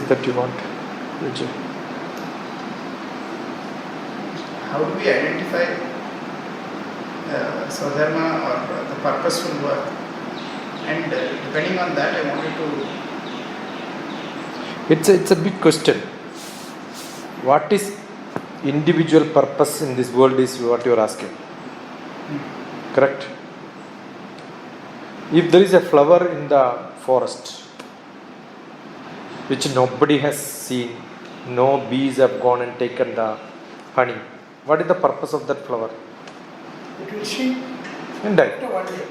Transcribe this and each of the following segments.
that you want, Vijay? How do we identify Swdharma or the purposeful work? And depending on that, I wanted to... It's a big question. What is individual purpose in this world is what you are asking. Correct? If there is a flower in the forest which nobody has seen, no bees have gone and taken the honey, what is the purpose of that flower? It will shrink And die. after 1 day.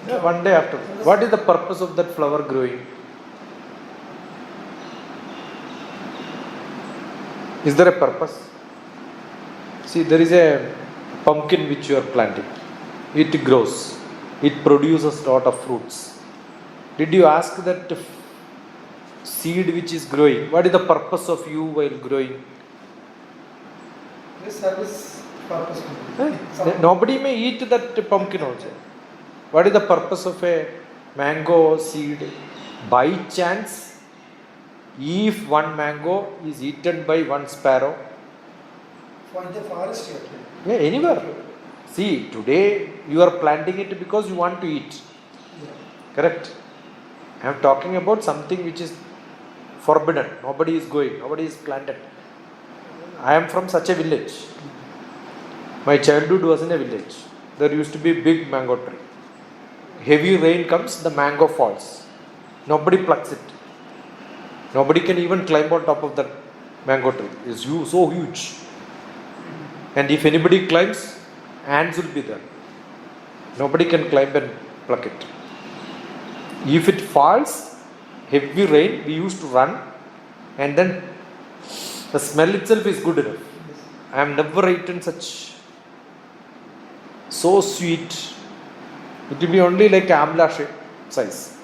Yeah, 1 day after. What is the purpose of that flower growing? Is there a purpose? See, there is a pumpkin which you are planting. It grows. It produces a lot of fruits. Did you ask that seed which is growing, what is the purpose of you while growing? This service purpose. Nobody may eat that pumpkin also. What is the purpose of a mango seed? By chance, if one mango is eaten by one sparrow, For the forest here. yeah, anywhere. See, today you are planting it because you want to eat. Yeah. Correct? I am talking about something which is forbidden. Nobody is going, nobody is planted. I am from such a village. My childhood was in a village. There used to be a big mango tree. Heavy rain comes, the mango falls. Nobody plucks it. Nobody can even climb on top of that mango tree. It's so huge. And if anybody climbs, ants will be there. Nobody can climb and pluck it. If it falls, heavy rain, we used to run, and then the smell itself is good enough. I have never eaten such so sweet. It will be only like amla shape size.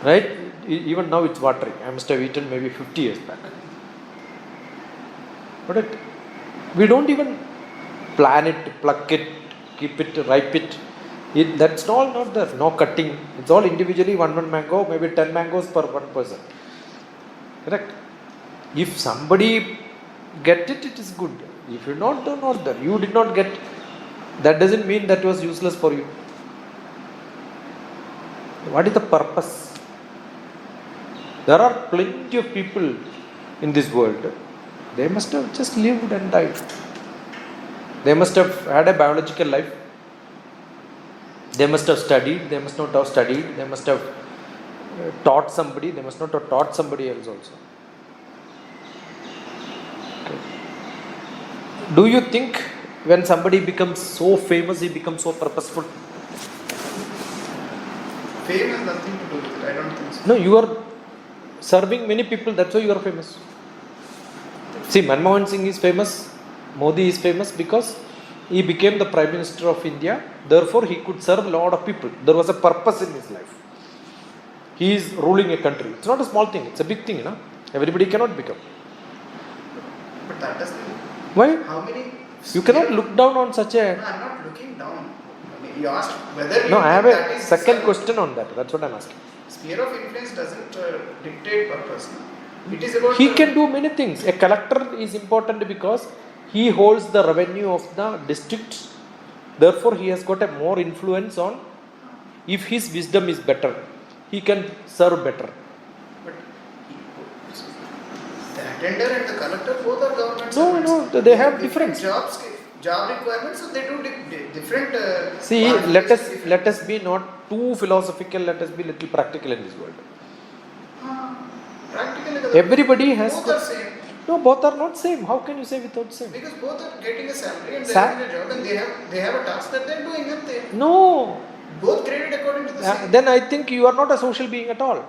Right? Even now it's watery. I must have eaten maybe 50 years back. But we don't even plan it, pluck it, keep it, ripe it. That's all not there. No cutting. It's all individually, one mango, maybe 10 mangoes per one person. Correct? If somebody get it, it is good. If you not there. You did not get, that doesn't mean that was useless for you. What is the purpose? There are plenty of people in this world. They must have just lived and died. They must have had a biological life. They must have studied. They must not have studied. They must have taught somebody. They must not have taught somebody else also. Okay. Do you think when somebody becomes so famous, he becomes so purposeful? Fame has nothing to do with it. I don't think so. No, you are serving many people. That's why you are famous. See, Manmohan Singh is famous. Modi is famous because he became the Prime Minister of India. Therefore, he could serve a lot of people. There was a purpose in his life. He is ruling a country. It's not a small thing. It's a big thing. Everybody cannot become. But that doesn't... Why? How many... You cannot look down on such a... No, I'm not looking down. I mean, you asked whether... No, I have a second question on that. That's what I'm asking. Sphere of influence doesn't dictate purpose. It is about... He can do many things. A collector is important because he holds the revenue of the district. Therefore, he has got a more influence on, if his wisdom is better, he can serve better. But the attender and the collector both are government No, servants. they have different job requirements, so they do different... See, let us be not too philosophical, let us be little practical in this world. Practically, Everybody has... both are same. No, both are not same. How can you say without same? Because both are getting a salary and they are doing a job and they have a task that they are doing and they No. both graded according to the same. Then I think you are not a social being at all.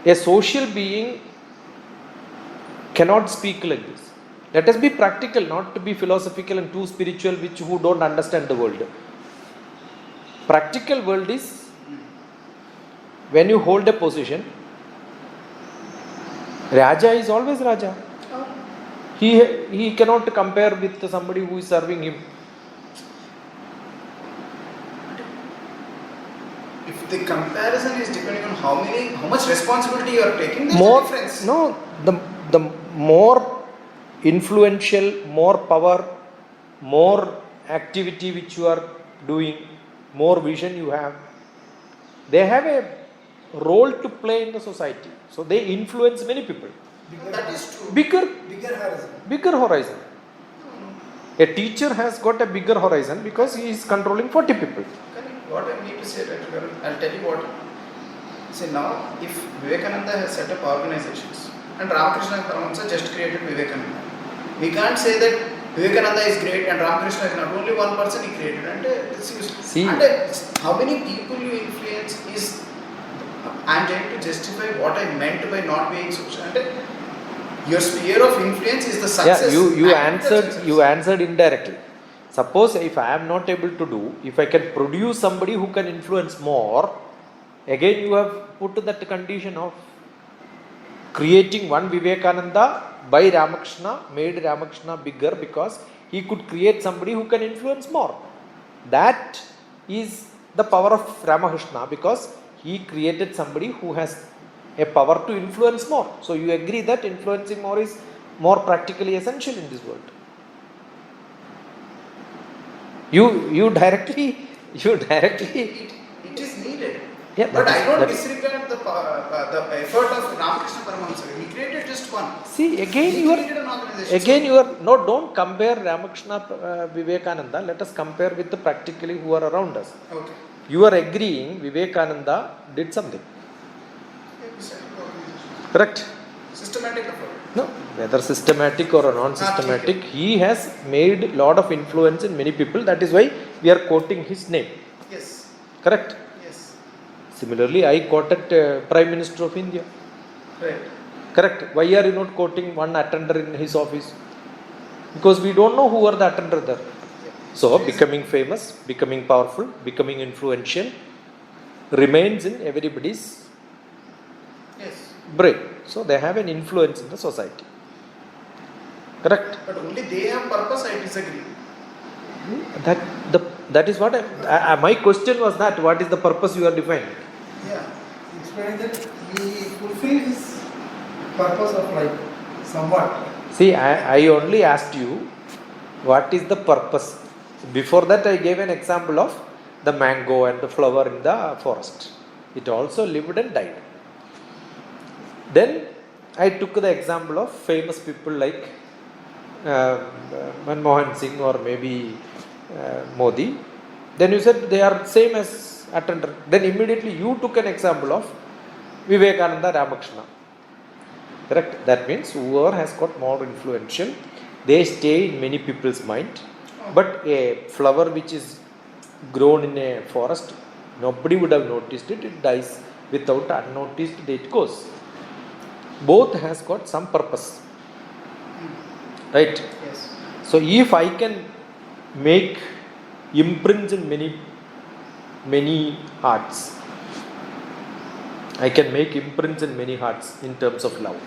A social being cannot speak like this. Let us be practical, not to be philosophical and too spiritual, who don't understand the world. Practical world is when you hold a position, Raja is always Raja. He cannot compare with somebody who is serving him. If if the comparison is depending on how much responsibility you are taking, there is more a difference. no the more influential, more power, more activity which you are doing, more vision you have, they have a role to play in the society, so they influence many people. That is true. Bigger Bigger horizon. horizon. A teacher has got a bigger horizon because he is controlling 40 people. What I need to say, I'll tell you what. See, now, if Vivekananda has set up organizations and Ramakrishna Paramahamsa just created Vivekananda, we can't say that Vivekananda is great and Ramakrishna is not. Only one person he created, and it's used. See. And how many people you influence is. I'm trying to justify what I meant by not being social. And your sphere of influence is the success. Yeah, you answered indirectly. Suppose if I am not able to do, if I can produce somebody who can influence more, again you have put that condition of creating one Vivekananda by Ramakrishna, made Ramakrishna bigger because he could create somebody who can influence more. That is the power of Ramakrishna, because he created somebody who has a power to influence more. So you agree that influencing more is more practically essential in this world. You directly It is needed. Yeah, but I don't that- disregard the effort of Ramakrishna Paramahamsa. He created just one. See, He created an organization. don't compare Ramakrishna Vivekananda. Let us compare with the practically who are around us. Okay. You are agreeing Vivekananda did something, correct? Systematic effort. No, whether systematic or non-systematic, he has made lot of influence in many people. That is why we are quoting his name, Yes. correct? Yes. Similarly, I quoted Prime Minister of India, Right. correct? Why are you not quoting one attender in his office? Because we don't know who are the attender there. So, becoming famous, becoming powerful, becoming influential remains in everybody's Yes. brain. So, they have an influence in the society. Correct? But only they have purpose, I disagree. That is what my question was that what is the purpose you are defining? Yeah, explaining that he fulfilled his purpose of life somewhat. See, I only asked you what is the purpose. Before that, I gave an example of the mango and the flower in the forest. It also lived and died. Then I took the example of famous people like Manmohan Singh or maybe Modi. Then you said they are same as attender. Then immediately you took an example of Vivekananda Ramakrishna. Correct? That means whoever has got more influential, they stay in many people's mind. But a flower which is grown in a forest, nobody would have noticed it. It dies without unnoticed. It goes. Both has got some purpose, right? Yes. So if I can make imprints in many hearts, I can make imprints in many hearts in terms of love.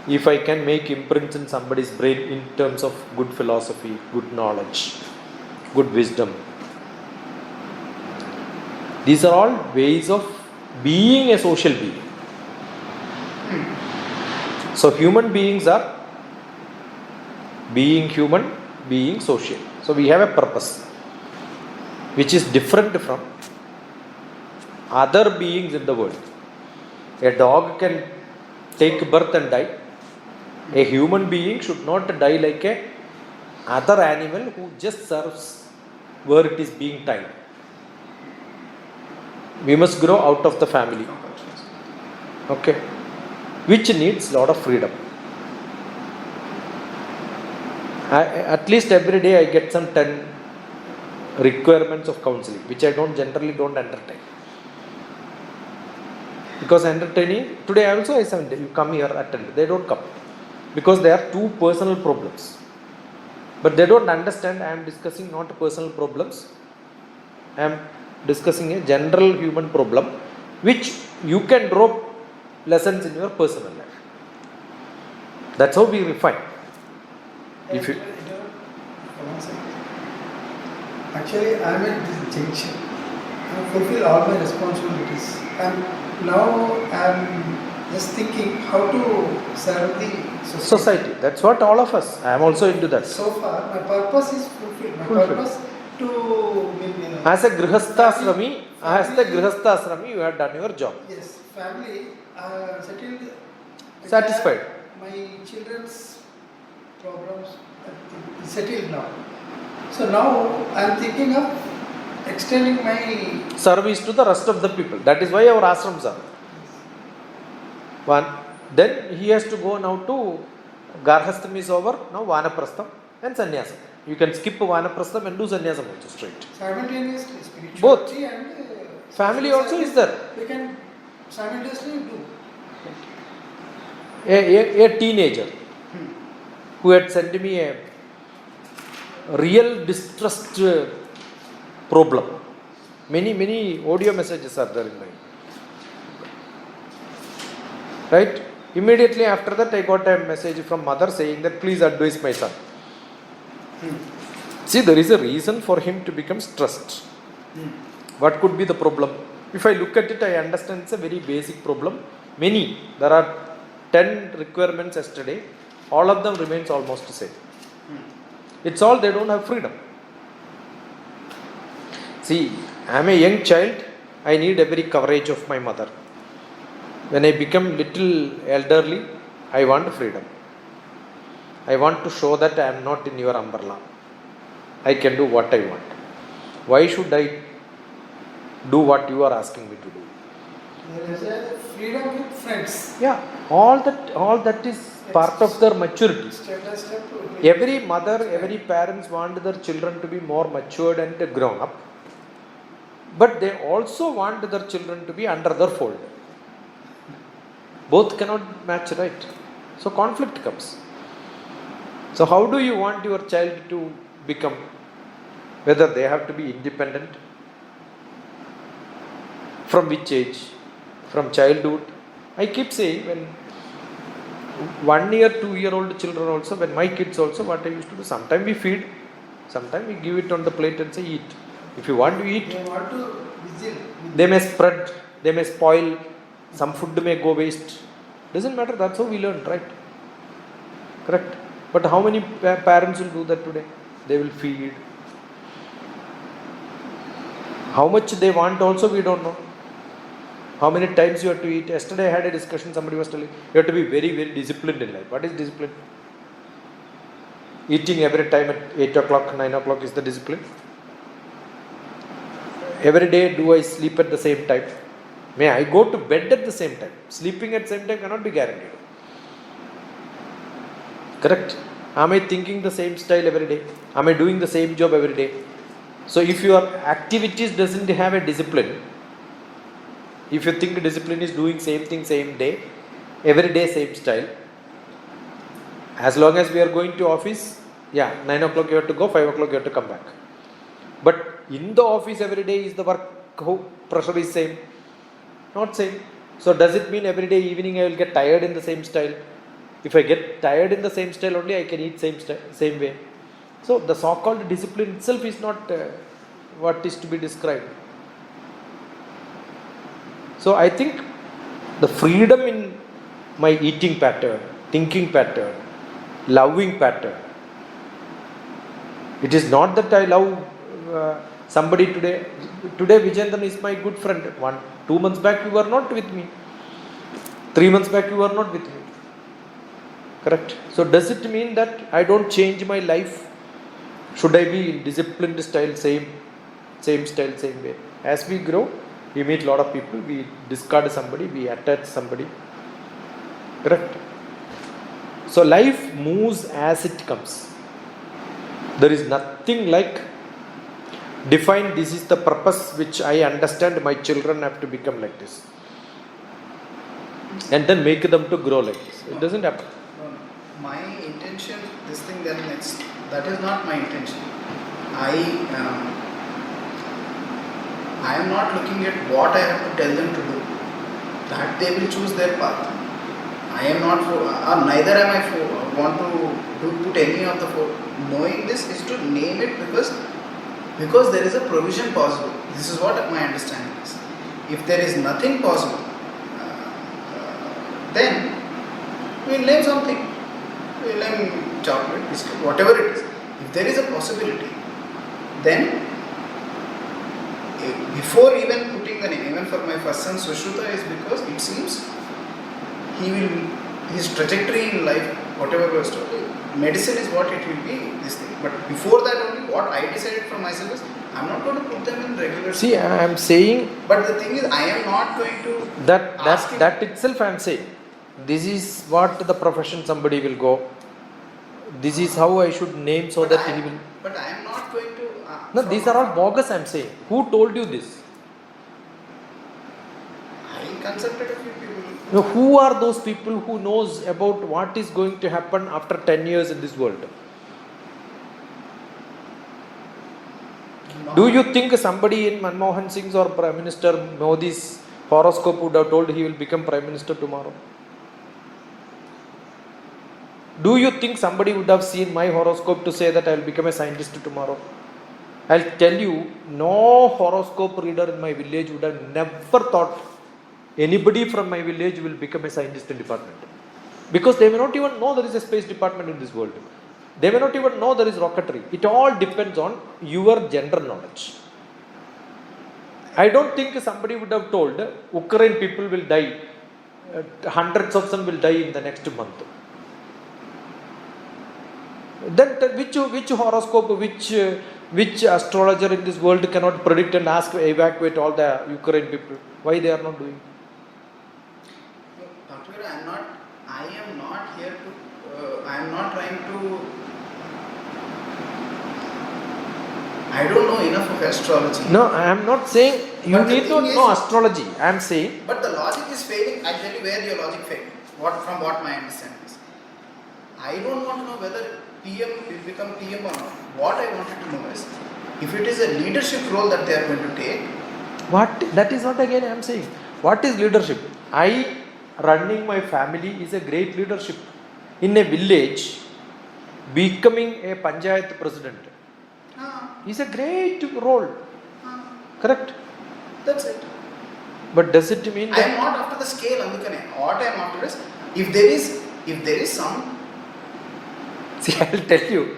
If I can make imprints in somebody's brain in terms of good philosophy, good knowledge, good wisdom, these are all ways of being a social being. So human beings are being human, being social. So we have a purpose which is different from other beings in the world. A dog can take birth and die. A human being should not die like a other animal who just serves where it is being tied. We must grow out of the family, okay, which needs lot of freedom. At least every day I get some 10 requirements of counseling, which I generally don't entertain. Because entertaining, today also I said, you come here, attend. They don't come. Because they are two personal problems. But they don't understand I am discussing not personal problems. I am discussing a general human problem, which you can drop lessons in your personal life. That's how we refine. If you Actually, I am at this junction. fulfill all my responsibilities. And now I'm just thinking how to serve the Society. That's what all of us. I am also into that. So far, my purpose is fulfilled. My Fulfilled. purpose to As a grihastha you have done your job. Yes, family settled. Satisfied. My children's problems are settled now. So now I am thinking of extending my Service to the rest of the people. That is why our ashrams are. One. Then he has to go now to Garhastham is over. Now Vanaprastham and Sannyasam. You can skip Vanaprastham and do Sannyasam also straight. simultaneously Both. spirituality and Family also is there. We can simultaneously do. A teenager who had sent me a real distrust problem. Many audio messages are there in my. Right? Immediately after that, I got a message from mother saying that please advise my son. See, there is a reason for him to become stressed. What could be the problem? If I look at it, I understand it's a very basic problem. There are 10 requirements yesterday. All of them remains almost the same. It's all they don't have freedom. See, I am a young child. I need every coverage of my mother. When I become little elderly, I want freedom. I want to show that I am not in your umbrella. I can do what I want. Why should I do what you are asking me to do? There is a freedom with friends. Yeah, all that is part of their maturity. Step by step. Every mother, every parents want their children to be more matured and grown up. But they also want their children to be under their fold. Both cannot match, right? So conflict comes. So how do you want your child to become? Whether they have to be independent? From which age? From childhood? I keep saying when 1 year, 2-year-old children also, when my kids also, what I used to do, sometimes we feed, sometimes we give it on the plate and say eat. If you want to eat, They want to vigil. they may spread, they may spoil, some food may go waste. Doesn't matter, that's how we learn, right? Correct? But how many parents will do that today? They will feed. How much they want also we don't know. How many times you have to eat? Yesterday I had a discussion, somebody was telling, you have to be very disciplined in life. What is discipline? Eating every time at 8 o'clock, 9 o'clock is the discipline. Every day do I sleep at the same time? May I go to bed at the same time? Sleeping at the same time cannot be guaranteed. Correct? Am I thinking the same style every day? Am I doing the same job every day? So if your activities doesn't have a discipline, if you think discipline is doing same thing same day, every day same style, as long as we are going to office, 9 o'clock you have to go, 5 o'clock you have to come back. But in the office every day is the work pressure is same? Not same. So does it mean every day evening I will get tired in the same style? If I get tired in the same style only, I can eat same way. So the so-called discipline itself is not what is to be described. So I think the freedom in my eating pattern, thinking pattern, loving pattern. It is not that I love somebody today. Today Vijayendran is my good friend. 2 months back you were not with me. 3 months back you were not with me. Correct? So does it mean that I don't change my life? Should I be in disciplined style, same style, same way? As we grow, we meet a lot of people, we discard somebody, we attach somebody. Correct? So life moves as it comes. There is nothing like define this is the purpose which I understand my children have to become like this. And then make them to grow like this. It doesn't happen. My intention, this thing then next, that is not my intention. I am not looking at what I have to tell them to do. That they will choose their path. I am not for, or neither am I for, want to put any of the four. Knowing this is to name it because Because there is a provision possible. This is what my understanding is. If there is nothing possible, then we will name something. We will name chocolate, biscuit, whatever it is. If there is a possibility, then before even putting the name, even for my first son Sushruta, is because it seems his trajectory in life, whatever was told, medicine is what it will be, this thing. But before that only, what I decided for myself is, I am not going to put them in regular. See, I am saying. But the thing is, I am not going to. That itself I am saying. This is what the profession somebody will go. This is how I should name so that he will. But I am not going to. No, these are all bogus, I am saying. Who told you this? I consulted a few people. Now, who are those people who knows about what is going to happen after 10 years in this world? No. Do you think somebody in Manmohan Singh's or Prime Minister Modi's horoscope would have told he will become Prime Minister tomorrow? Do you think somebody would have seen my horoscope to say that I will become a scientist tomorrow? I'll tell you, no horoscope reader in my village would have never thought anybody from my village will become a scientist in department. Because they may not even know there is a space department in this world. They may not even know there is rocketry. It all depends on your general knowledge. I don't think somebody would have told Ukraine people will die, hundreds of them will die in the next month. Then which horoscope, which astrologer in this world cannot predict and evacuate all the Ukraine people? Why they are not doing? Doctor, I am not here to, I am not trying to, I don't know enough of astrology. No, I am not saying you But the need to thing know is- astrology. I am saying. But the logic is failing. I'll tell you where your logic failed. From what my understanding is. I don't want to know whether PM will become PM or not. What I wanted to know is, if it is a leadership role that they are going to take. That is what again I am saying. What is leadership? Running my family is a great leadership. In a village, becoming a Panchayat president is a great role. Correct? That's it. But does it mean I am that? not after the scale. What I am after is, if there is some. See, I will tell you.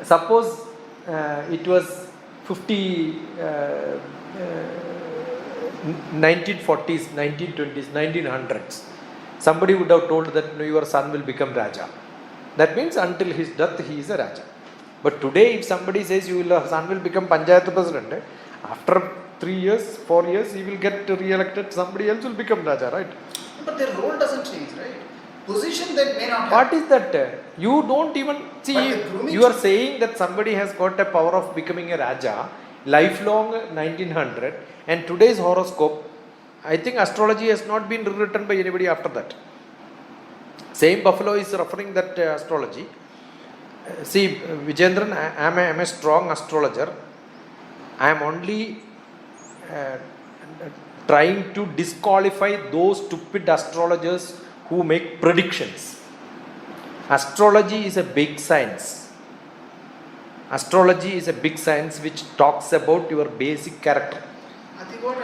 Suppose it was 1940s, 1920s, 1900s. Somebody would have told that your son will become Raja. That means until his death he is a Raja. But today if somebody says your son will become Panchayat president, after 3 years, 4 years he will get re-elected, somebody else will become Raja, right? But their role doesn't change, right? Position they may not have. What is that? You don't even see. You are saying that somebody has got a power of becoming a Raja, lifelong 1900, and today's horoscope. I think astrology has not been rewritten by anybody after that. Same Buffalo is referring that astrology. See, Vijendran, I am a strong astrologer. I am only trying to disqualify those stupid astrologers who make predictions. Astrology is a big science. Astrology is a big science which talks about your basic character. I think what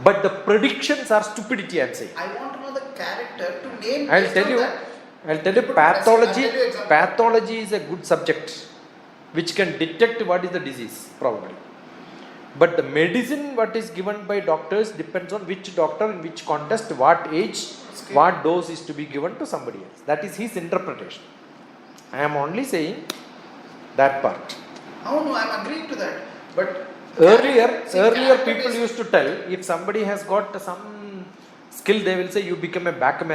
But the predictions are stupidity, I am saying. I want to know the character to name. I'll based tell on you. that. Pathology. I'll tell you example. Pathology is a good subject which can detect what is the disease, probably. But the medicine what is given by doctors depends on which doctor, in which context, what age, what dose is to be given to somebody else. That is his interpretation. I am only saying that part. Oh no, I am agreeing to that. But Earlier character people based- used to tell, if somebody has got some skill, they will say you become a bank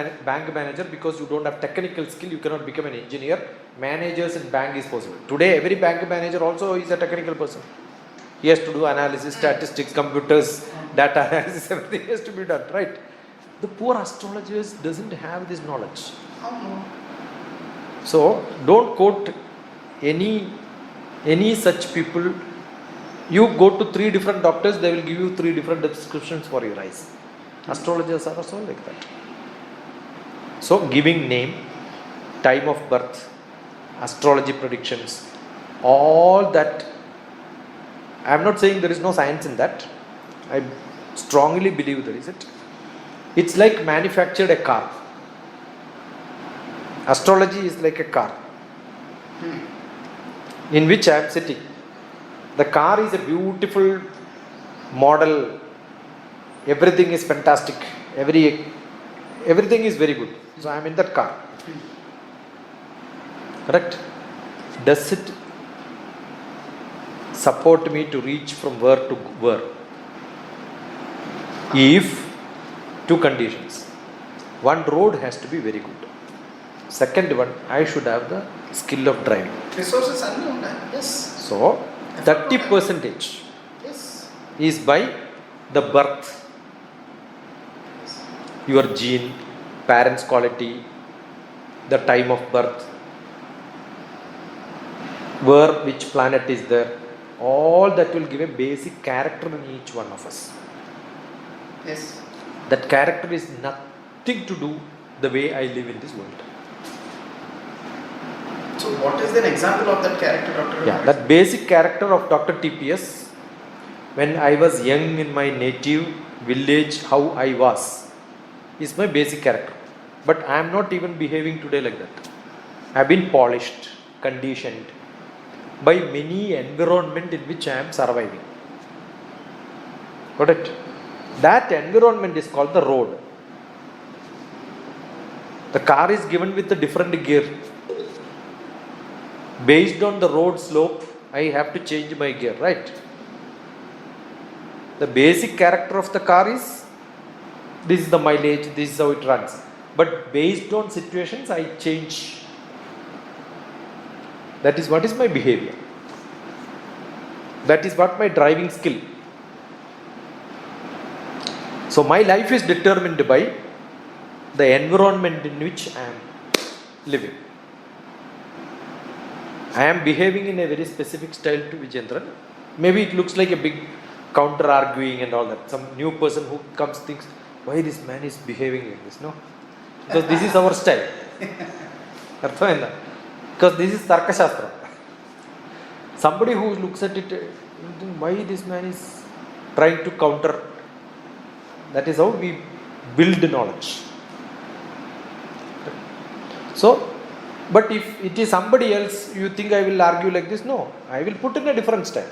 manager because you don't have technical skill, you cannot become an engineer. Managers in bank is possible. Today every bank manager also is a technical person. He has to do analysis, statistics, computers, data analysis, everything has to be done, right? The poor astrologers doesn't have this knowledge. oh no. So don't quote any such people. You go to 3 different doctors, they will give you 3 different descriptions for your eyes. Astrologers are also like that. So giving name, time of birth, astrology predictions, all that I am not saying there is no science in that. I strongly believe there is it. It's like manufactured a car. Astrology is like a car in which I am sitting. The car is a beautiful model. Everything is fantastic. Everything is very good. So I am in that car. Correct? Does it support me to reach from where to where? If two conditions. One, road has to be very good. Second one, I should have the skill of driving. Resources unknown. Yes. So 30% Yes. is by the birth, your gene, parents' quality, the time of birth, which planet is there. All that will give a basic character in each one of us. Yes. That character is nothing to do the way I live in this world. So what is an example of that character, Dr. Yeah, that basic character of Dr. TPS, when I was young in my native village, how I was, is my basic character. But I am not even behaving today like that. I have been polished, conditioned by many environment in which I am surviving. Got it? That environment is called the road. The car is given with a different gear. Based on the road slope, I have to change my gear, right? The basic character of the car is, this is the mileage, this is how it runs. But based on situations, I change. That is what is my behavior. That is what my driving skill. So my life is determined by the environment in which I am living. I am behaving in a very specific style to Vijendran. Maybe it looks like a big counter arguing and all that. Some new person who comes thinks, why this man is behaving like this? No? Because this is our style. Because this is Tarka Shastra. Somebody who looks at it, why this man is trying to counter. That is how we build knowledge. So, but if it is somebody else, you think I will argue like this? No, I will put in a different style.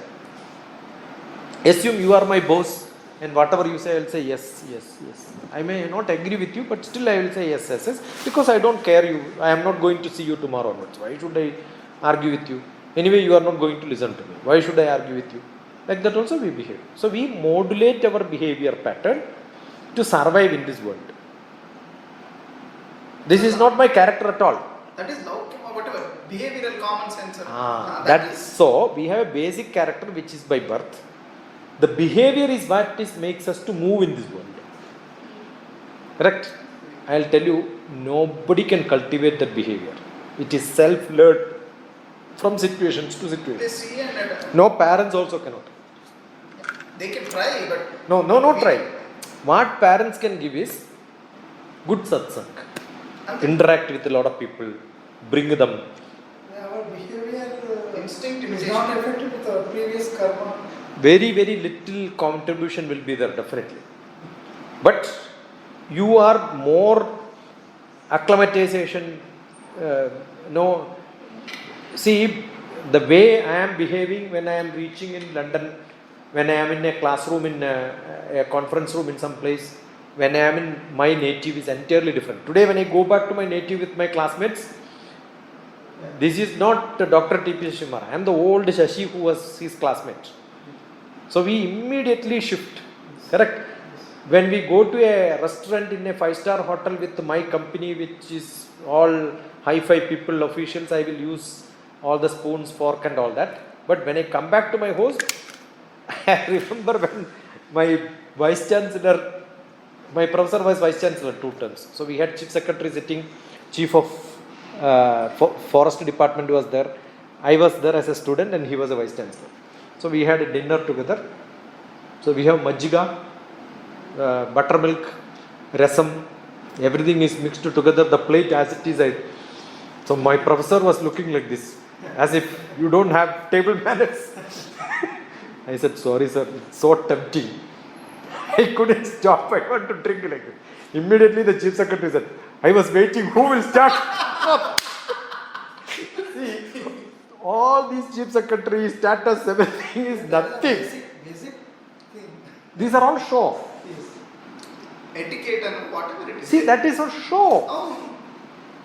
Assume you are my boss and whatever you say, I will say yes, yes, yes. I may not agree with you, but still I will say yes, yes, yes. Because I don't care you. I am not going to see you tomorrow onwards. Why should I argue with you? Anyway, you are not going to listen to me. Why should I argue with you? Like that also we behave. So we modulate our behavior pattern to survive in this world. This is not my character at all. That is whatever, behavioral common sense. So we have a basic character which is by birth. The behavior is what makes us to move in this world. Correct? I will tell you, nobody can cultivate that behavior. It is self-learned from situations to situations. They see and No, parents also cannot. they can try, but No, try. What parents can give is good satsang. Interact with a lot of people, bring them. Our behavior instinct is imitation. not affected with our previous karma. Very, very little contribution will be there, definitely. But you are more acclimatization. See, the way I am behaving when I am reaching in London, when I am in a classroom, in a conference room in some place, when I am in my native is entirely different. Today when I go back to my native with my classmates, this is not Dr. TPS Shimara. I am the old Shashi who was his classmate. So we immediately shift. Correct? When we go to a restaurant in a 5-star hotel with my company, which is all hi-fi people, officials, I will use all the spoons, fork and all that. But when I come back to my host, I remember when my vice chancellor, my professor was vice chancellor 2 terms. So we had chief secretary sitting, chief of forest department was there. I was there as a student and he was a vice chancellor. So we had a dinner together. So we have majjiga, buttermilk, rasam, everything is mixed together. The plate as it is. So my professor was looking like this, as if you don't have table manners. I said, sorry sir, it's so tempting. I couldn't stop. I want to drink like this. Immediately the chief secretary said, I was waiting, who will start? See, all these chief secretaries, status, everything is nothing. Basic thing. These are all show. Yes. Etiquette and whatever it is. See, that is a show. Oh.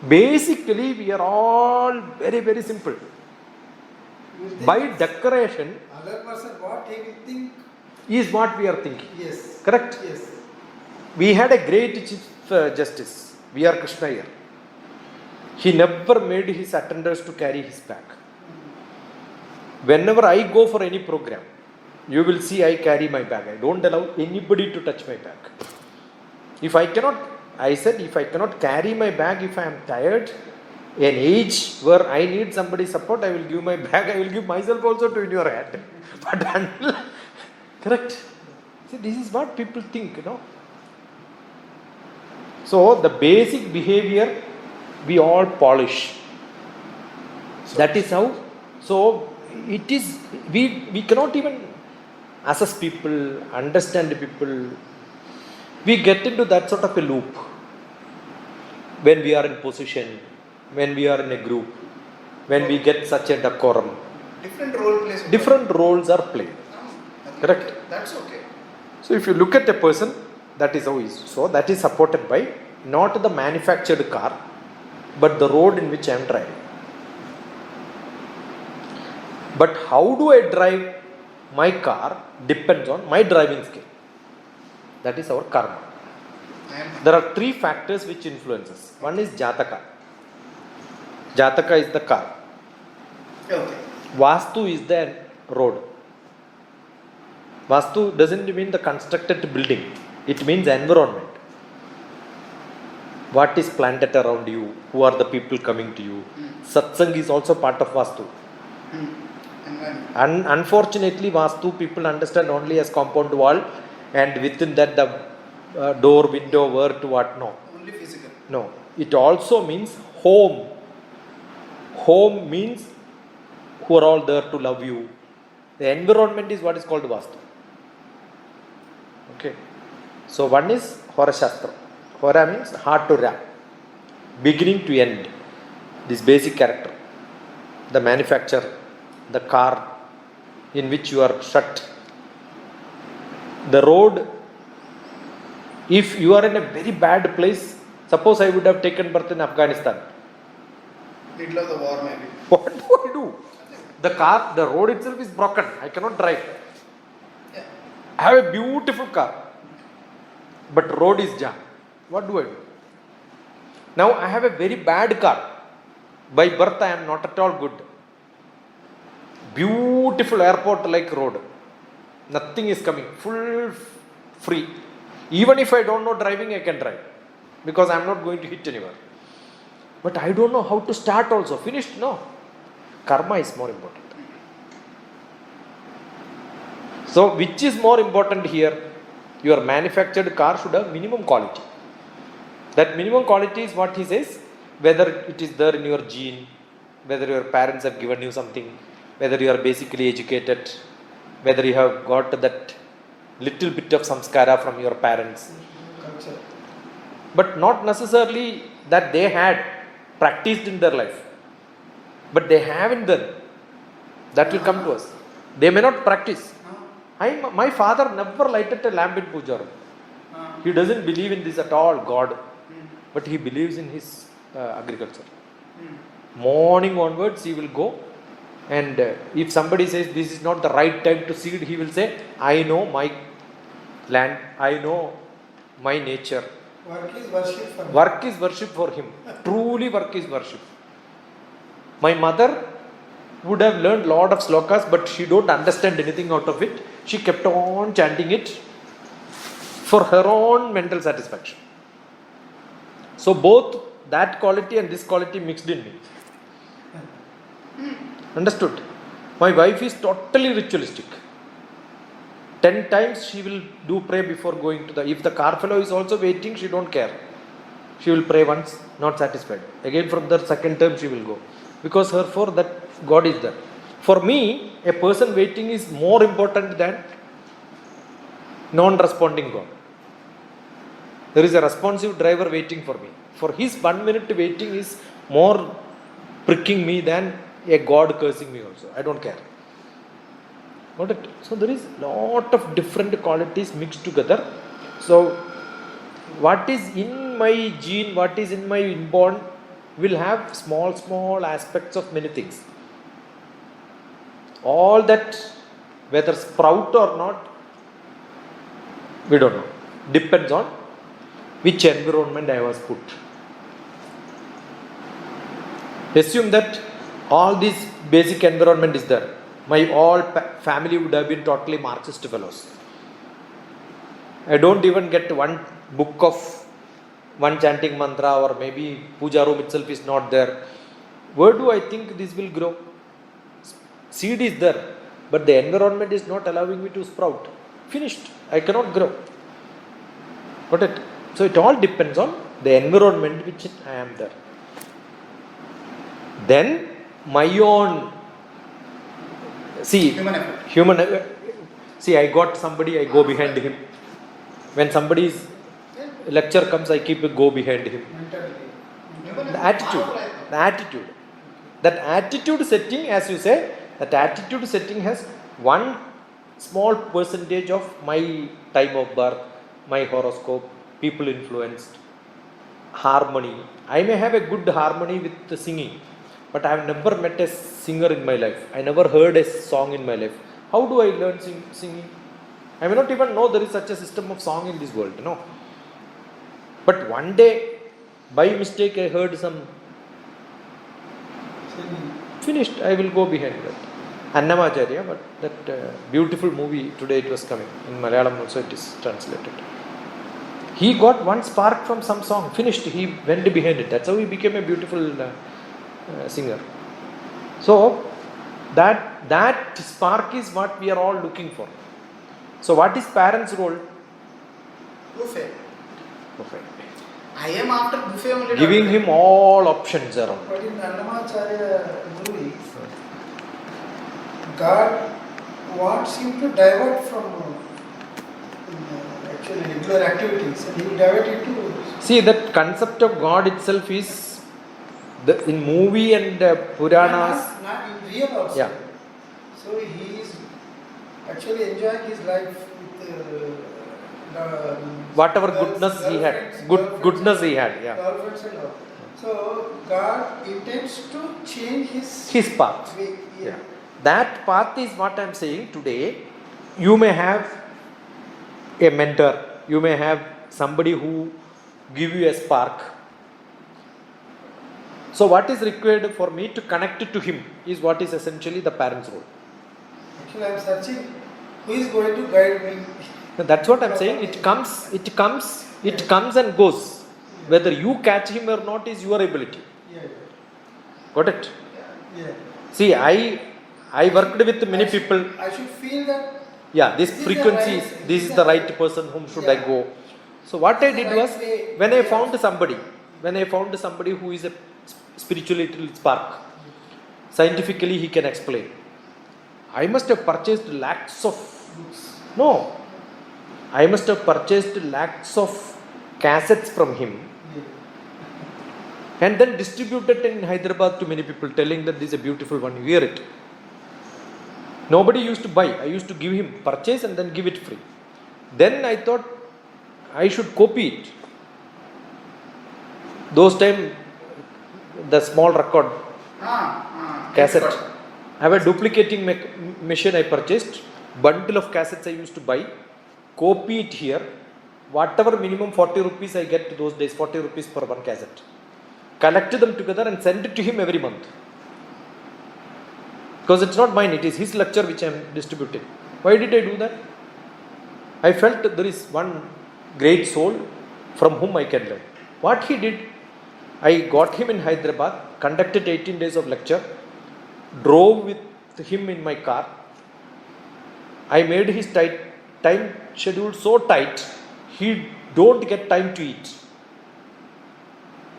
Basically, we are all very, very simple. You think By decoration other person what he will think. is what we are thinking. Yes. Correct? Yes. We had a great Chief Justice, V.R. Krishna here. He never made his attendants to carry his bag. Whenever I go for any program, you will see I carry my bag. I don't allow anybody to touch my bag. If I cannot carry my bag, if I am tired, an age where I need somebody's support, I will give my bag, I will give myself also to in your hand. But until, correct? See, this is what people think, So, the basic behavior, we all polish. That is how, so it is, we cannot even assess people, understand people. We get into that sort of a loop when we are in position, when we are in a group, when we get such a decorum. Different role plays. Different roles are played. Correct? That's okay. So if you look at a person, that is how he is. So that is supported by not the manufactured car, but the road in which I am driving. But how do I drive my car depends on my driving skill. That is our karma. There are three factors which influence us. One is Jataka. Jataka is the car. Okay. Vastu is the road. Vastu doesn't mean the constructed building. It means environment. What is planted around you? Who are the people coming to you? Satsang is also part of Vastu. And unfortunately, Vastu people understand only as compound wall, and within that the door, window, where to what? No. Only physical. No. It also means home. Home means who are all there to love you. The environment is what is called Vastu. Okay. So one is Hora Shastra. Hora means heart to Ra. Beginning to end. This basic character. The manufacture, the car in which you are shut. The road, if you are in a very bad place, suppose I would have taken birth in Afghanistan. Middle of the war maybe. What do I do? The road itself is broken. I cannot drive. Yeah. I have a beautiful car, but road is jam. What do I do? Now I have a very bad car. By birth I am not at all good. Beautiful airport like road. Nothing is coming. Full free. Even if I don't know driving, I can drive. Because I am not going to hit anywhere. But I don't know how to start also. Finished? No. Karma is more important. So, which is more important here? Your manufactured car should have minimum quality. That minimum quality is what he says, whether it is there in your gene, whether your parents have given you something, whether you are basically educated, whether you have got that little bit of samskara from your parents. Culture. But not necessarily that they had practiced in their life. But they haven't done. That will come to us. They may not practice. My father never lighted a lamp in puja room. He doesn't believe in this at all, God. But he believes in his agriculture. Morning onwards, he will go. And if somebody says this is not the right time to seed, he will say, I know my land, I know my nature. Work is worship for him. Work is worship for him. Truly work is worship. My mother would have learned lot of slokas, but she don't understand anything out of it. She kept on chanting it for her own mental satisfaction. So both that quality and this quality mixed in me. Understood? My wife is totally ritualistic. 10 times she will do pray before going to if the car fellow is also waiting, she don't care. She will pray once, not satisfied. Again from the second term she will go. Because her for that God is there. For me, a person waiting is more important than non-responding God. There is a responsive driver waiting for me. For his 1 minute waiting is more pricking me than a God cursing me also. I don't care. Got it? So there is lot of different qualities mixed together. So what is in my gene, what is in my inborn will have small aspects of many things. All that, whether sprout or not, we don't know. Depends on which environment I was put. Assume that all this basic environment is there. My all family would have been totally Marxist fellows. I don't even get one book of one chanting mantra, or maybe puja room itself is not there. Where do I think this will grow? Seed is there, but the environment is not allowing me to sprout. Finished. I cannot grow. Got it? So it all depends on the environment which I am there. Then my own, see, see, I got somebody, I go behind him. When somebody's lecture comes, I keep a go behind him. The attitude. That attitude setting, as you say, that attitude setting has one small percentage of my time of birth, my horoscope, people influenced, harmony. I may have a good harmony with the singing, but I have never met a singer in my life. I never heard a song in my life. How do I learn singing? I may not even know there is such a system of song in this world, no. But one day, by mistake, I heard some. Finished, I will go behind that. Annamacharya, but that beautiful movie, today it was coming. In Malayalam also it is translated. He got one spark from some song. Finished, he went behind it. That's how he became a beautiful singer. So, that spark is what we are all looking for. So, what is parents' role? Buffet. Buffet. I am after buffet only. Giving him all options around. But in Annamacharya movie, God wants him to divert from actually regular activities, and he will divert it to. See, that concept of God itself is in movie and Puranas. Not in real also. Yeah. So he is actually enjoying his life with Whatever goodness he had. Goodness he had, yeah. Girlfriends and all. So God intends to change His path. way. Yeah. That path is what I am saying today. You may have a mentor. You may have somebody who give you a spark. So what is required for me to connect to him is what is essentially the parent's role. Actually, I am searching who is going to guide me. That's what I am saying. It comes and goes. Whether you catch him or not is your ability. Yeah. Got it? Yeah. See, I worked with many people. I should feel that. Yeah, this frequency is the right person whom should I go. So what I did was, when I found somebody who is a spiritual spark, scientifically he can explain. I must have purchased lakhs of cassettes from him, and then distributed in Hyderabad to many people, telling that this is a beautiful one, hear it. Nobody used to buy. I used to give him, purchase and then give it free. Then I thought I should copy it. Those time, the small record cassette. I have a duplicating machine I purchased. Bundle of cassettes I used to buy. Copy it here. Whatever minimum 40 rupees I get those days, 40 rupees per one cassette. Collect them together and send it to him every month. Because it's not mine, it is his lecture which I am distributing. Why did I do that? I felt there is one great soul from whom I can learn. What he did, I got him in Hyderabad, conducted 18 days of lecture, drove with him in my car. I made his time schedule so tight, he don't get time to eat.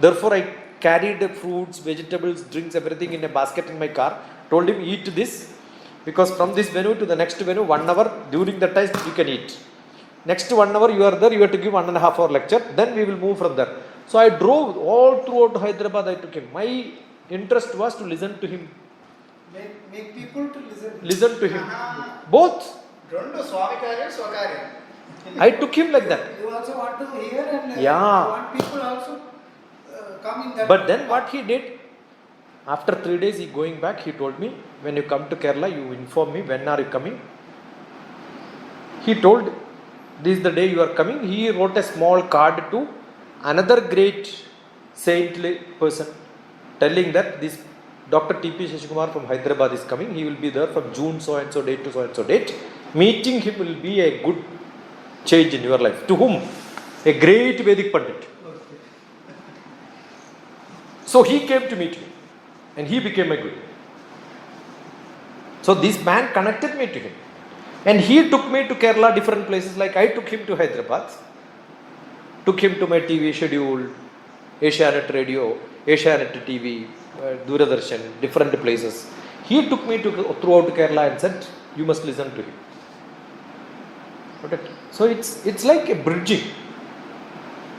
Therefore, I carried the fruits, vegetables, drinks, everything in a basket in my car. Told him, eat this, Because from this venue to the next venue, 1 hour, during that time you can eat. Next 1 hour you are there, you have to give 1.5 hour lecture, then we will move from there. So I drove all throughout Hyderabad, I took him. My interest was to listen to him. Make people to listen. Listen to him. Both. I took him like that. You also want to hear and Yeah. you want people also come in that. But then what he did, after 3 days he going back, he told me, when you come to Kerala, you inform me, when are you coming? He told, this is the day you are coming. He wrote a small card to another great saintly person, telling that this Dr. T.P. Shashikumar from Hyderabad is coming. He will be there from June so and so date to so and so date. Meeting him will be a good change in your life. To whom? A great Vedic Pandit. So he came to meet me and he became a guru. So this man connected me to him. And he took me to Kerala, different places, like I took him to Hyderabad, took him to my TV schedule, Asianet Radio, Asianet TV, Doordarshan, different places. He took me throughout Kerala and said, you must listen to him. Okay. So it's like a bridging.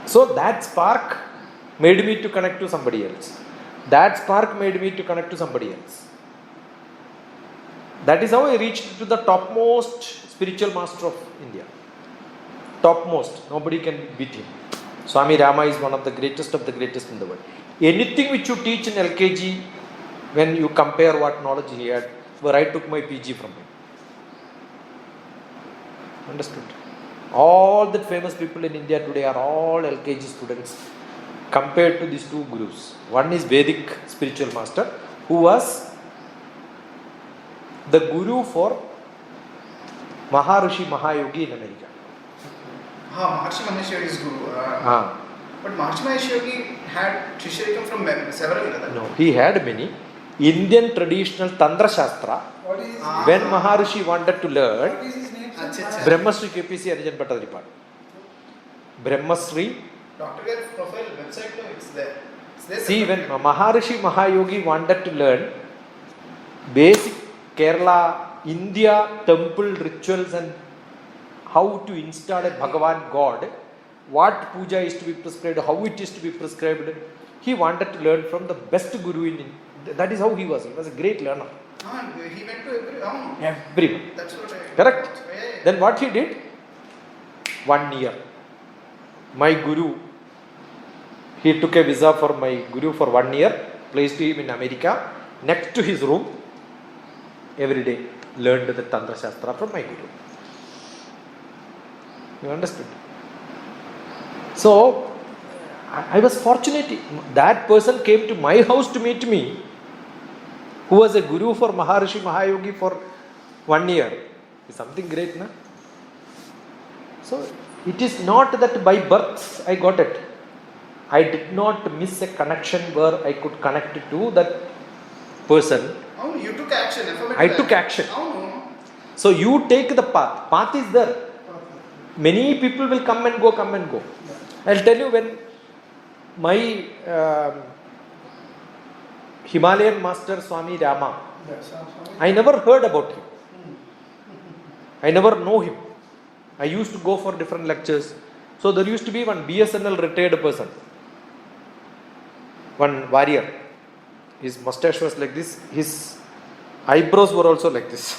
So that spark made me to connect to somebody else. That spark made me to connect to somebody else. That is how I reached to the topmost spiritual master of India. Topmost. Nobody can beat him. Swami Rama is one of the greatest in the world. Anything which you teach in LKG, when you compare what knowledge he had, where I took my PG from him. Understood? All the famous people in India today are all LKG students compared to these two gurus. One is Vedic spiritual master, who was the guru for Maharishi Mahayogi in America. Maharshi Mahesh Yogi's guru. But Maharshi Mahesh Yogi had Shisharikam from several. No, he had many. Indian traditional Tantra Shastra. What is his When Maharishi wanted to learn, What is his name? Brahmasri KPC Arjan Patadripan. Brahmasri. Dr. Gary's profile website, it's there. See, when Maharishi Mahayogi wanted to learn basic Kerala, India temple rituals and how to install a Bhagavan God, what puja is to be prescribed, how it is to be prescribed, he wanted to learn from the best guru in India. That is how he was. He was a great learner. He went to Everyone. That's what I. Correct? Then what he did? 1 year. My guru, he took a visa for my guru for 1 year, placed him in America, next to his room, every day learned the Tantra Shastra from my guru. You understood? So, I was fortunate. That person came to my house to meet me, who was a guru for Maharishi Mahayogi for 1 year. It's something great, na? So, it is not that by birth I got it. I did not miss a connection where I could connect to that person. Oh, you took action. I took action. Oh. So, you take the path. Path is there. Many people will come and go. I'll tell you, when my Himalayan master Swami Rama, I never heard about him. I never know him. I used to go for different lectures. So there used to be one BSNL retired person, one warrior. His mustache was like this. His eyebrows were also like this.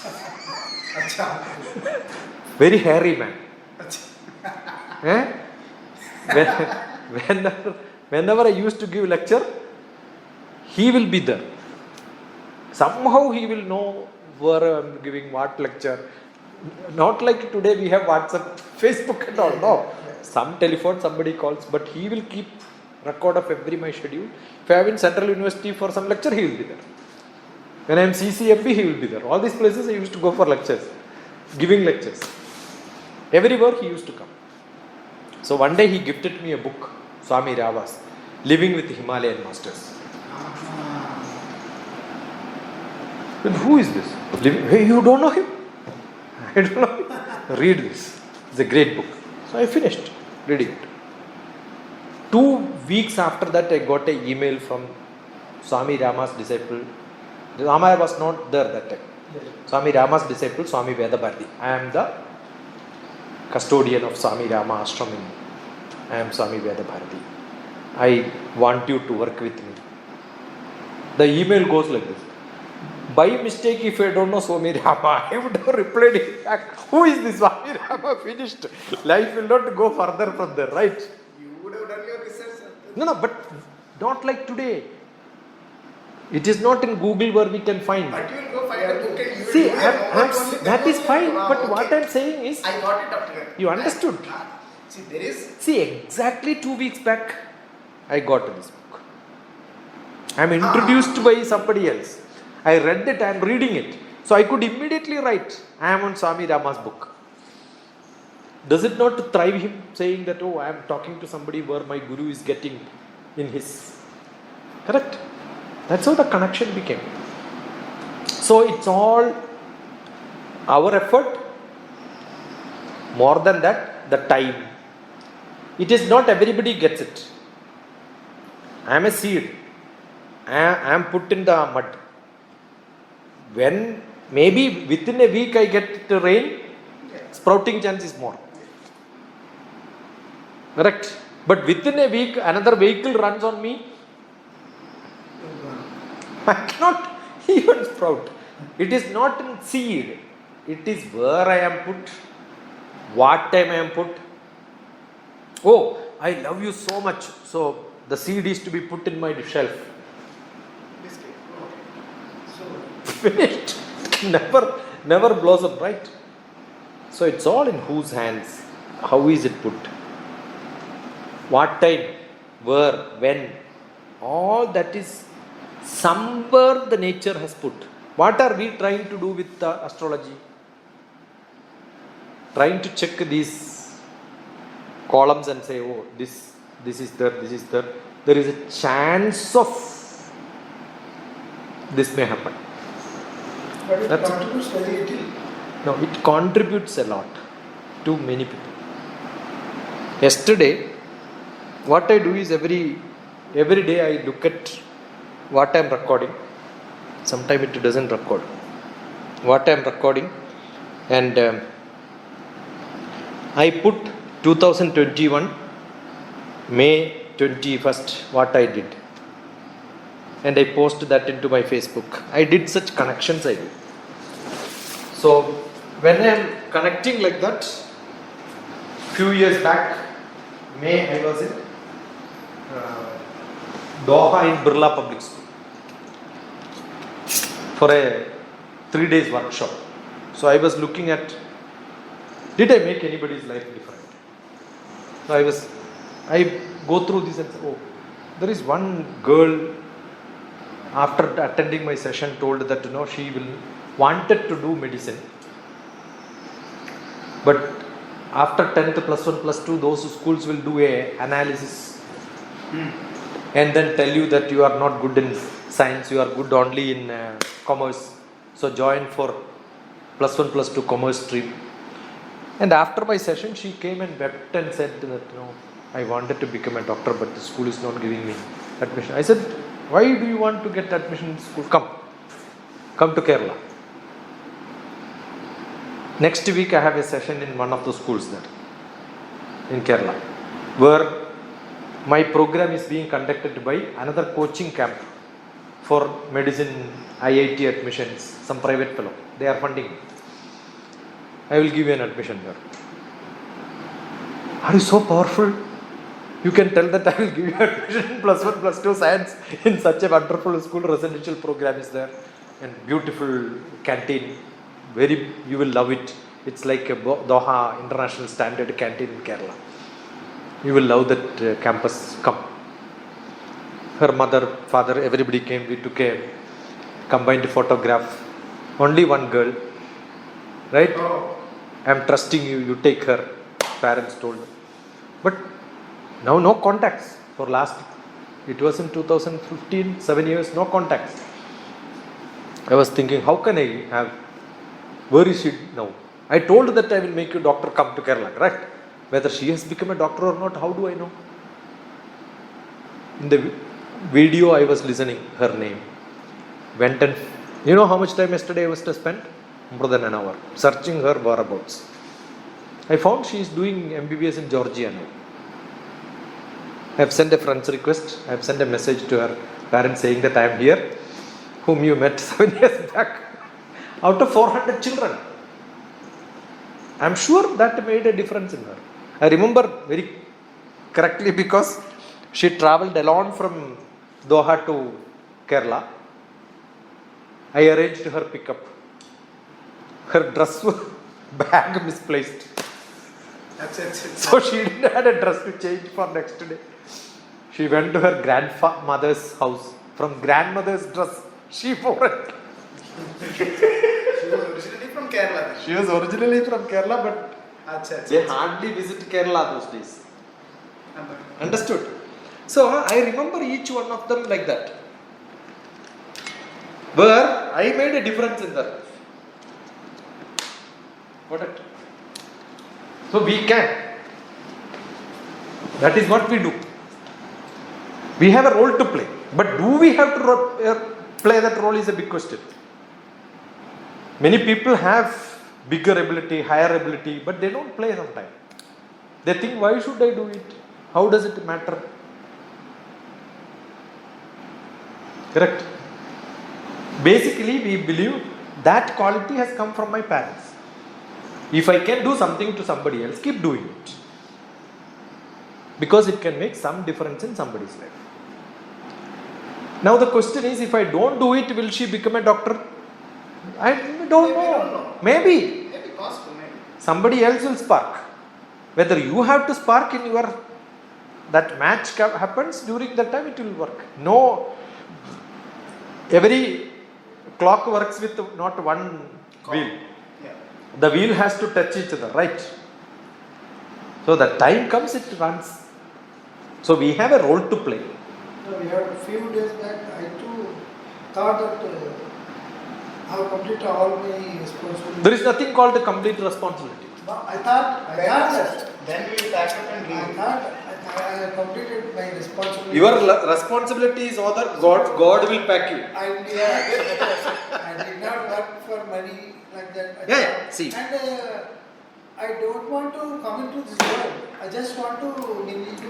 Very hairy man. Whenever I used to give lecture, he will be there. Somehow he will know where I am giving what lecture. Not like today we have WhatsApp, Facebook and all. No. Some telephone, somebody calls, but he will keep record of every my schedule. If I am in Central University for some lecture, he will be there. When I am CCMB, he will be there. All these places I used to go for lectures, giving lectures. Everywhere he used to come. So one day he gifted me a book, Swami Rava's, Living with Himalayan Masters. And who is this? Hey, you don't know him? I don't know him. Read this. It's a great book. So I finished reading it. 2 weeks after that, I got an email from Swami Rama's disciple. Rama was not there that time. Swami Rama's disciple, Swami Vedabharati. I am the custodian of Swami Rama Ashram. I am Swami Vedabharati. I want you to work with me. The email goes like this. By mistake, if I don't know Swami Rama, I would have replied it back. Who is this Swami Rama? Finished. Life will not go further from there, right? You would have done your research. No, but not like today. It is not in Google where we can find. But you will go find a book and you will See, do your homework only, then that is only fine. you know, But okay. what I am saying is, I got it, Doctor. You understood? See, there is. see, exactly 2 weeks back, I got this book. I am introduced by somebody else. I read it, I am reading it. So I could immediately write, I am on Swami Rama's book. Does it not thrive him saying that, oh, I am talking to somebody where my guru is getting in his. Correct? That's how the connection became. So it's all our effort. More than that, the time. It is not everybody gets it. I am a seed. I am put in the mud. When maybe within a week I get the rain, sprouting chance is more. Correct? But within a week, another vehicle runs on me, I cannot even sprout. It is not in seed. It is where I am put, what time I am put. Oh, I love you so much. So the seed is to be put in my shelf. Finished. Never blossom, right? So it's all in whose hands? How is it put? What time? Where? When? All that is somewhere the nature has put. What are we trying to do with astrology? Trying to check these columns and say, oh, this is there, this is there. There is a chance of this may happen. But it That's it. contributes very little. No, it contributes a lot to many people. Yesterday, what I do is every day I look at what I am recording. Sometimes it doesn't record. What I am recording, and I put 2021 May 21st what I did, and I post that into my Facebook. I did such connections I do. So when I am connecting like that, few years back, May I was in Doha in Birla Public School for a 3 days workshop. So I was looking at, did I make anybody's life different? So I go through this and say, oh, there is one girl after attending my session told that she wanted to do medicine, but after 10th +1 +2 those schools will do a analysis and then tell you that you are not good in science, you are good only in commerce, so join for +1 +2 commerce stream. And after my session she came and wept and said that I wanted to become a doctor but the school is not giving me admission. I said, why do you want to get admission in school? Come to Kerala. Next week I have a session in one of the schools there in Kerala, where my program is being conducted by another coaching camp for medicine, IIT admissions, some private fellow. They are funding me. I will give you an admission there. Are you so powerful? You can tell that I will give you admission in +1 +2 science in such a wonderful school. Residential program is there and beautiful canteen. You will love it. It's like a Doha International Standard canteen in Kerala. You will love that campus. Come. Her mother, father, everybody came. We took a combined photograph. Only one girl. Right? I am trusting you. You take her. Parents told her. But now no contacts. For last, it was in 2015, 7 years, no contacts. I was thinking, how can I have, where is she now? I told her that I will make you doctor, come to Kerala, correct? Whether she has become a doctor or not, how do I know? In the video I was listening, her name. Went and You know how much time yesterday I was to spend? More than an hour. Searching her whereabouts. I found she is doing MBBS in Georgia now. I have sent a friend's request. I have sent a message to her parents saying that I am here, whom you met 7 years back. Out of 400 children. I am sure that made a difference in her. I remember very correctly because she travelled alone from Doha to Kerala. I arranged her pickup. Her dress bag misplaced. So she didn't have a dress to change for next day. She went to her grandmother's house. From grandmother's dress, she wore it. She was originally from Kerala. She was originally from Kerala, but they hardly visit Kerala those days. Understood? So I remember each one of them like that. Where I made a difference in their life. Got it? So we can. That is what we do. We have a role to play. But do we have to play that role is a big question. Many people have bigger ability, higher ability, but they don't play sometimes. They think, why should I do it? How does it matter? Correct? Basically, we believe that quality has come from my parents. If I can do something to somebody else, keep doing it. Because it can make some difference in somebody's life. Now the question is, if I don't do it, will she become a doctor? I don't know. Maybe. Maybe possible, maybe. Somebody else will spark. Whether you have to spark in your, that match happens during that time, it will work. No, every clock works with not one wheel. Yeah. The wheel has to touch each other, right? So the time comes, it runs. So we have a role to play. So we had a few days back, I too thought that I have completed all my responsibilities. There is nothing called a complete responsibility. But I thought that. Then we will pack up and I leave. thought I completed my responsibility. Your responsibility is other. God will pack you. I did not work for money like that. Yeah, see. And I don't want to come into this world. I just want to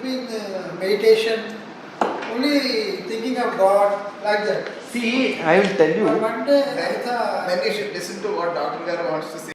be in meditation, only thinking of God like that. See, I will tell you. But one day I thought. Then you should listen to what Dr. Garu wants to say.